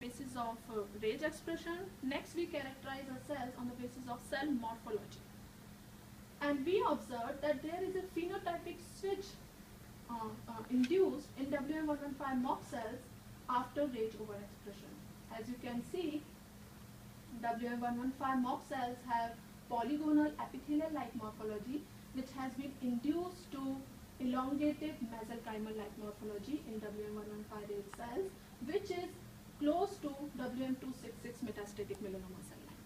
basis of rage expression. Next, we characterize our cells on the basis of cell morphology. And we observed that there is a phenotypic switch induced in WM115 mock cells after rage overexpression. As you can see, WM115 mock cells have polygonal epithelial-like morphology, which has been induced to elongated mesenchymal-like morphology in WM115 rage cells, which is close to WM266 metastatic melanoma cell line.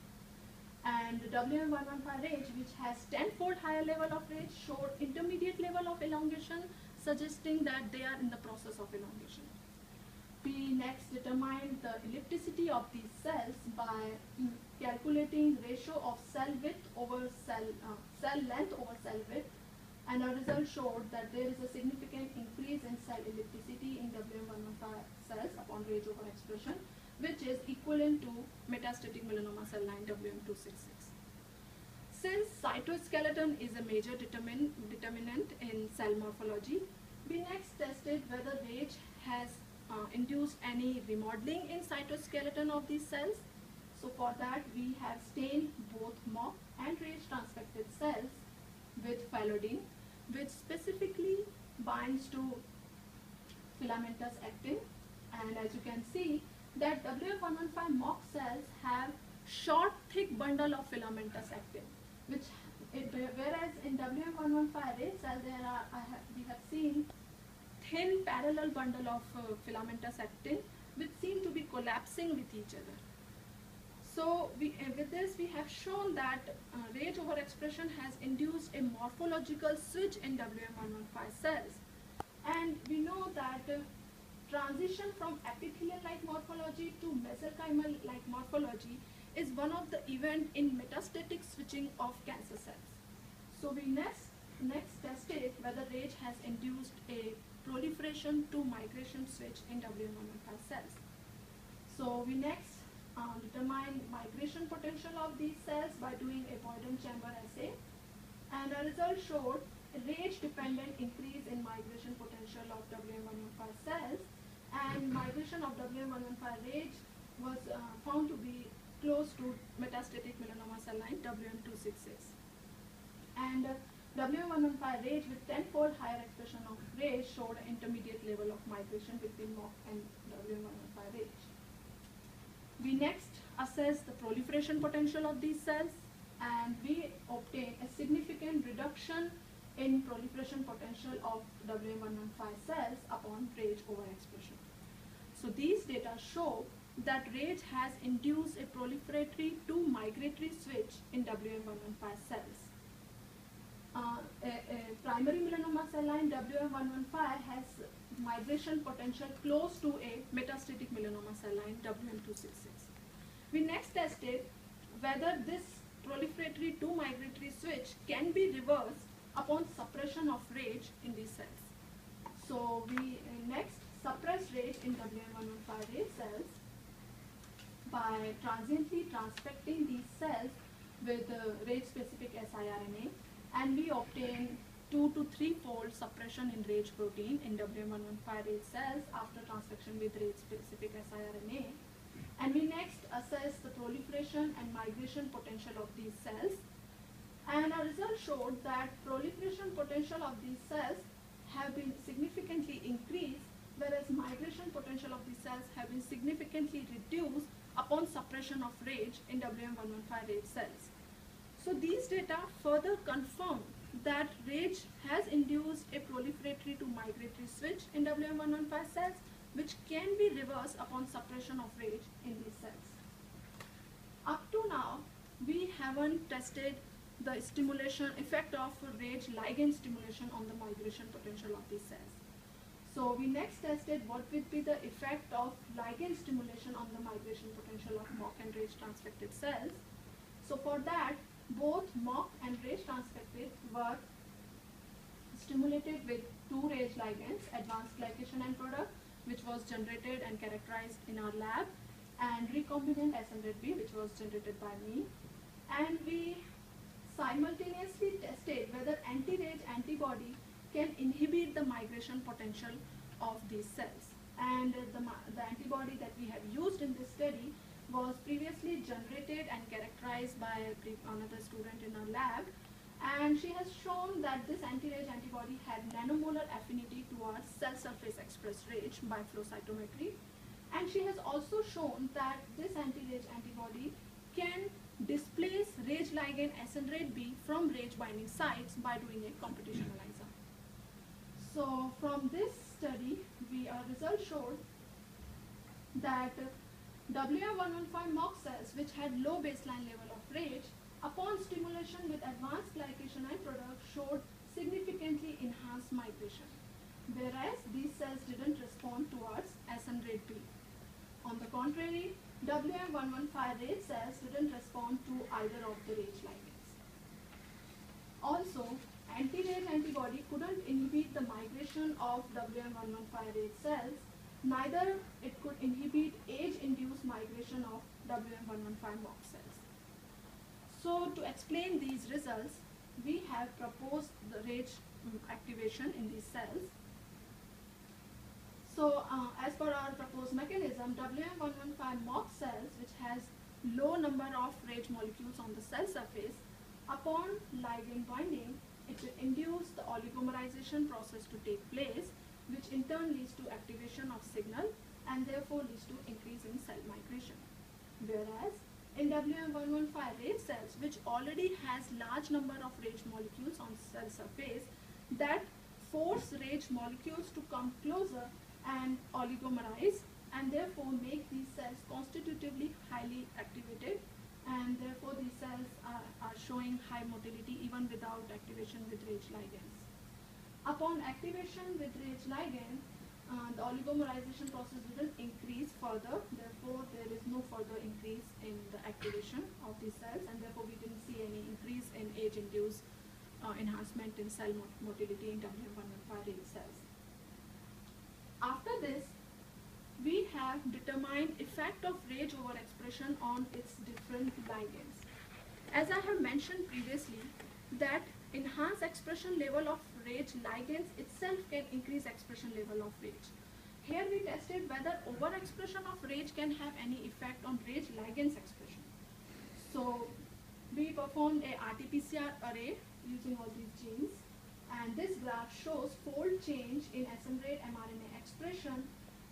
And WM115 rage, which has 10-fold higher level of rage, showed intermediate level of elongation, suggesting that they are in the process of elongation. We next determined the ellipticity of these cells by calculating ratio of cell width over cell length over cell width, and our result showed that there is a significant increase in cell ellipticity in WM115 cells upon rage overexpression, which is equivalent to metastatic melanoma cell line WM266. Since cytoskeleton is a major determinant in cell morphology, we next tested whether rage has induced any remodeling in cytoskeleton of these cells. So for that, we have stained both mock and rage transfected cells with phyllodine, which specifically binds to filamentous actin. And as you can see, that WM115 mock cells have short, thick bundle of filamentous actin, whereas in WM115 rage cell we have seen thin parallel bundle of filamentous actin, which seem to be collapsing with each other. So with this we have shown that rage overexpression has induced a morphological switch in WM115 cells, and we know that transition from epithelial-like morphology to mesenchymal-like morphology is one of the event in metastatic switching of cancer cells. So we next tested whether rage has induced a proliferation to migration switch in WM115 cells. So we next determined migration potential of these cells by doing a Boyden chamber assay, and our result showed a rage-dependent increase in migration potential of WM115 cells, and migration of WM115 rage was found to be close to metastatic melanoma cell line WM266. And WM115 rage with 10-fold higher expression of rage showed an intermediate level of migration between mock and WM115 rage. We next assessed the proliferation potential of these cells, and we obtained a significant reduction in proliferation potential of WM115 cells upon rage overexpression. So these data show that rage has induced a proliferatory to migratory switch in WM115 cells. A primary melanoma cell line WM115 has migration potential close to a metastatic melanoma cell line WM266. We next tested whether this proliferatory to migratory switch can be reversed upon suppression of rage in these cells. So we next suppress rage in WM115 rage cells by transiently transfecting these cells with rage-specific siRNA, and we obtain 2 to 3-fold suppression in rage protein in WM115 rage cells after transfection with rage-specific siRNA. And we next assess the proliferation and migration potential of these cells, and our result showed that proliferation potential of these cells have been significantly increased, whereas migration potential of these cells have been significantly reduced upon suppression of rage in WM115 rage cells. So these data further confirm that rage has induced a proliferatory to migratory switch in WM115 cells, which can be reversed upon suppression of rage in these cells. Up to now, we haven't tested the effect of rage ligand stimulation on the migration potential of these cells. So we next tested what would be the effect of ligand stimulation on the migration potential of mock and rage transfected cells. So for that, both mock and rage transfected were stimulated with 2 rage ligands, advanced glycation end product, which was generated and characterized in our lab, and recombinant S100B, which was generated by me. And we simultaneously tested whether anti-rage antibody can inhibit the migration potential of these cells. And the antibody that we have used in this study was previously generated and characterized by another student in our lab, and she has shown that this anti-RAGE antibody had nanomolar affinity towards cell surface expressed RAGE by flow cytometry, and she has also shown that this anti-RAGE antibody can displace RAGE ligand SN-RAGE B from RAGE binding sites by doing a competition ELISA. So from this study, our results showed that WM115 mock cells which had low baseline level of RAGE, upon stimulation with advanced glycation end product, showed significantly enhanced migration, whereas these cells didn't respond towards SN-RAGE B. On the contrary, WM115 RAGE cells didn't respond to either of the RAGE ligands. Also, anti-RAGE antibody couldn't inhibit the migration of WM115 RAGE cells, neither it could inhibit age-induced migration of WM115 mock cells. So to explain these results, we have proposed the RAGE activation in these cells. So as per our proposed mechanism, WM115 mock cells, which has low number of RAGE molecules on the cell surface, upon ligand binding, it will induce the oligomerization process to take place, which in turn leads to activation of signal and therefore leads to increase in cell migration. Whereas in WM115 RAGE cells, which already has large number of RAGE molecules on cell surface, that force RAGE molecules to come closer and oligomerize, and therefore make these cells constitutively highly activated, and therefore these cells are showing high motility even without activation with RAGE ligands. Upon activation with RAGE ligand, the oligomerization process didn't increase further, therefore there is no further increase in the activation of these cells, and therefore we didn't see any increase in age-induced enhancement in cell motility in WM115 RAGE cells. After this, we have determined effect of RAGE overexpression on its different ligands. As I have mentioned previously, that enhanced expression level of RAGE ligands itself can increase expression level of RAGE. Here we tested whether overexpression of RAGE can have any effect on RAGE ligands expression. So we performed a RT-PCR array using all these genes, and this graph shows fold change in SN-RAGE mRNA expression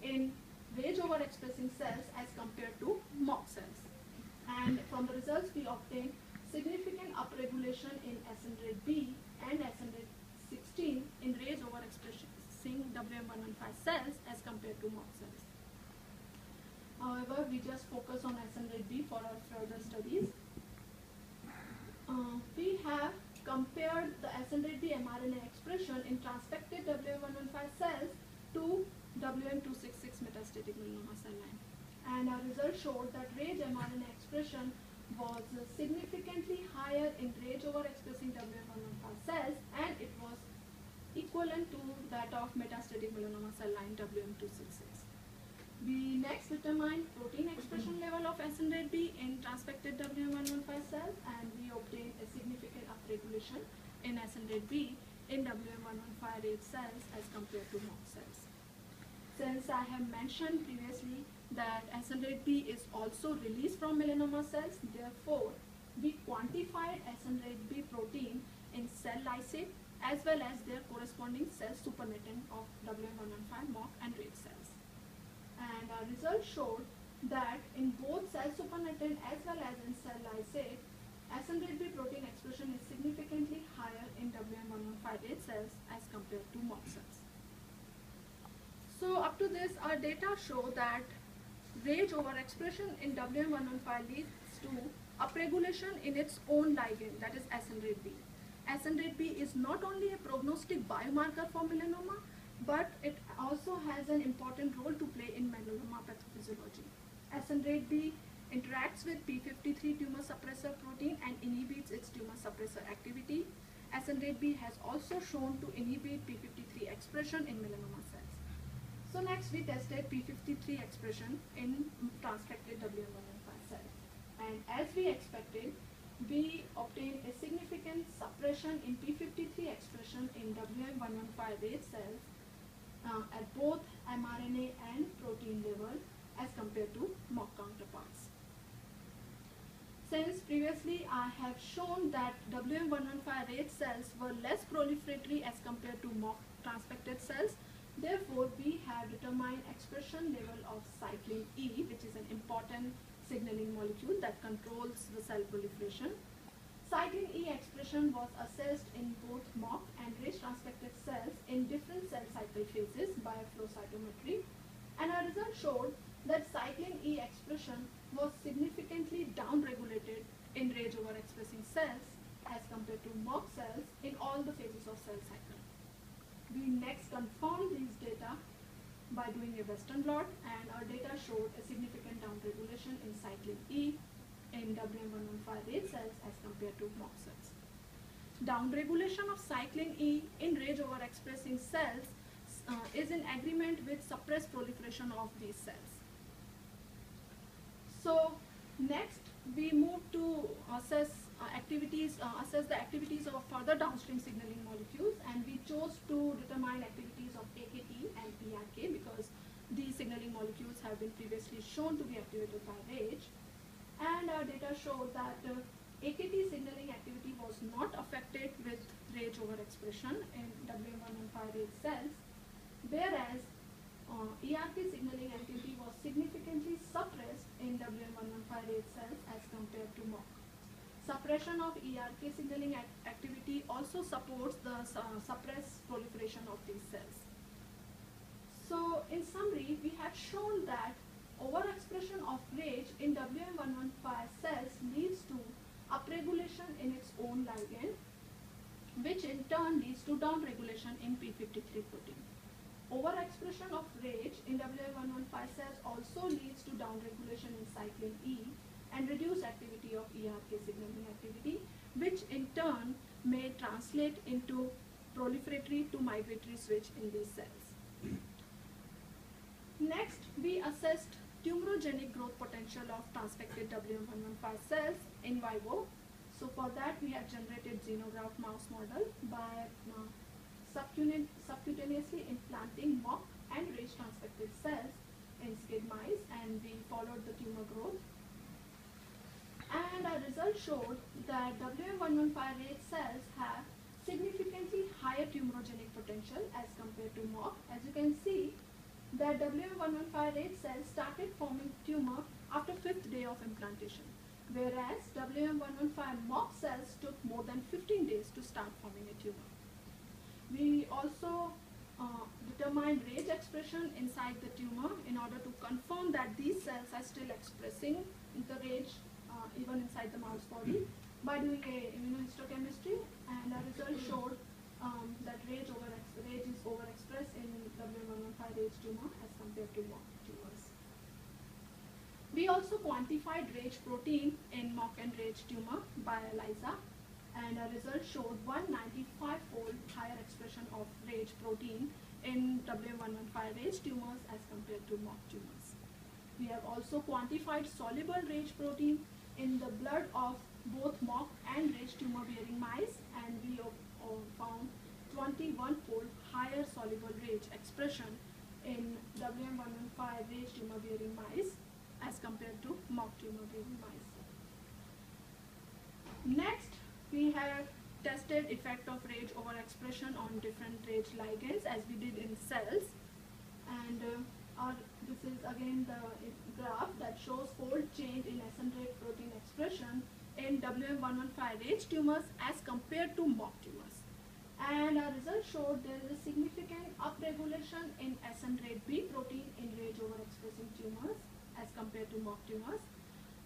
in RAGE overexpressing cells as compared to mock cells. And from the results we obtained significant upregulation in SN-RAGE B and SN-RAGE 16 in RAGE overexpressing WM115 cells as compared to mock cells. However, we just focus on SN-RAGE B for our further studies. We have compared the SN-RAGE B mRNA expression in transfected WM115 cells to WM266 metastatic melanoma cell line. And our results showed that RAGE mRNA expression was significantly higher in RAGE overexpressing WM115 cells, and it was equivalent to that of metastatic melanoma cell line WM266. We next determined protein expression level of SN-RAGE B in transfected WM115 cells, and we obtained a significant upregulation in SN-RAGE B in WM115 RAGE cells as compared to mock cells. Since I have mentioned previously that SN-RAGE B is also released from melanoma cells, therefore we quantified SN-RAGE B protein in cell lysate as well as their corresponding cell supernatant of WM115 mock and RAGE cells. And our results showed that in both cell supernatant as well as in cell lysate, SN-RAGE B protein expression is significantly higher in WM115 RAGE cells as compared to mock cells. So up to this, our data show that RAGE overexpression in WM115 leads to upregulation in its own ligand, that is SN-RAGE B. SN-RAGE B is not only a prognostic biomarker for melanoma, but it also has an important role to play in melanoma pathophysiology. SN-RAGE B interacts with p53 tumor suppressor protein and inhibits its tumor suppressor activity. SN-RAGE B has also shown to inhibit p53 expression in melanoma cells. So next we tested p53 expression in transfected WM115 cells, and as we expected, we obtained a significant suppression in p53 expression in WM115 RAGE cells at both mRNA and protein level as compared to mock counterparts. Since previously I have shown that WM115 rage cells were less proliferatory as compared to mock transfected cells, therefore we have determined expression level of cyclin E, which is an important signaling molecule that controls the cell proliferation. Cyclin E expression was assessed in both mock and rage transfected cells in different cell cycle phases by flow cytometry, and our result showed that cyclin E expression was significantly downregulated in rage overexpressing cells as compared to mock cells in all the phases of cell cycle. We next confirmed these data by doing a Western blot, and our data showed a significant downregulation in cyclin E in WM115 rage cells as compared to mock cells. Downregulation of cyclin E in rage overexpressing cells is in agreement with suppressed proliferation of these cells. So next we move to assess the activities of further downstream signaling molecules, and we chose to determine activities of AKT and ERK because these signaling molecules have been previously shown to be activated by RAGE. And our data showed that AKT signaling activity was not affected with RAGE overexpression in WM115 RAGE cells, whereas ERK signaling activity was significantly suppressed in WM115 RAGE cells as compared to mock. Suppression of ERK signaling activity also supports the suppressed proliferation of these cells. So in summary, we have shown that overexpression of RAGE in WM115 cells leads to upregulation in its own ligand, which in turn leads to downregulation in p53 protein. Overexpression of RAGE in WM115 cells also leads to downregulation in cyclin E and reduced activity of ERK signaling activity, which in turn may translate into proliferatory to migratory switch in these cells. Next, we assessed tumorogenic growth potential of transfected WM115 cells in vivo. So for that we have generated xenograft mouse model by subcutaneously implanting mock and RAGE transfected cells in SCID mice, and we followed the tumor growth. And our results showed that WM115 RAGE cells have significantly higher tumorogenic potential as compared to mock. As you can see, that WM115 RAGE cells started forming tumor after 5th day of implantation, whereas WM115 mock cells took more than 15 days to start forming a tumor. We also determined RAGE expression inside the tumor in order to confirm that these cells are still expressing the RAGE even inside the mouse body by doing a immunohistochemistry, and our result showed that RAGE is overexpressed in WM115 RAGE tumor as compared to mock tumors. We also quantified RAGE protein in mock and RAGE tumor by ELISA, and our result showed 195-fold higher expression of RAGE protein in WM115 RAGE tumors as compared to mock tumors. We have also quantified soluble RAGE protein in the blood of both mock and RAGE tumor-bearing mice, and we found 21-fold higher soluble RAGE expression in WM115 RAGE tumor-bearing mice as compared to mock tumor-bearing mice. Next, we have tested effect of RAGE overexpression on different RAGE ligands as we did in cells, and this is again the graph that shows fold change in SN-RAGE protein expression in WM115 RAGE tumors as compared to mock tumors. And our results showed there is a significant upregulation in SN-RAGE-B protein in RAGE overexpressing tumors as compared to mock tumors.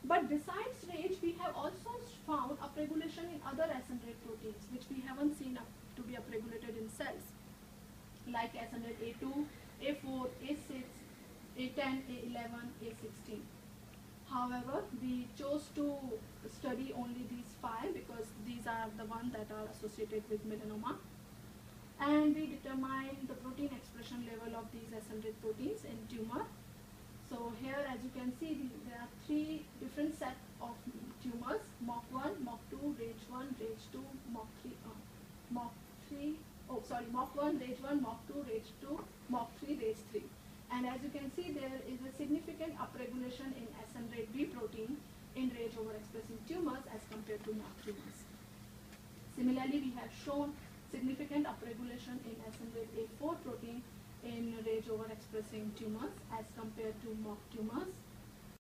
But besides RAGE, we have also found upregulation in other SN-RAGE proteins which we haven't seen to be upregulated in cells, like SN-RAGE-A2, A4, A6, A10, A11, A16. However, we chose to study only these 5 because these are the ones that are associated with melanoma. And we determined the protein expression level of these SN-RAGE proteins in tumor. So here, as you can see, there are 3 different sets of tumors: MOC1, MOC2, RAGE1, RAGE2, MOC3, MOC1, RAGE1, MOC2, RAGE2, MOC3, RAGE3. And as you can see, there is a significant upregulation in SN-RAGE-B protein in RAGE overexpressing tumors as compared to MOC tumors. Similarly, we have shown significant upregulation in SN-RAGE-A4 protein in RAGE overexpressing tumors as compared to MOC tumors.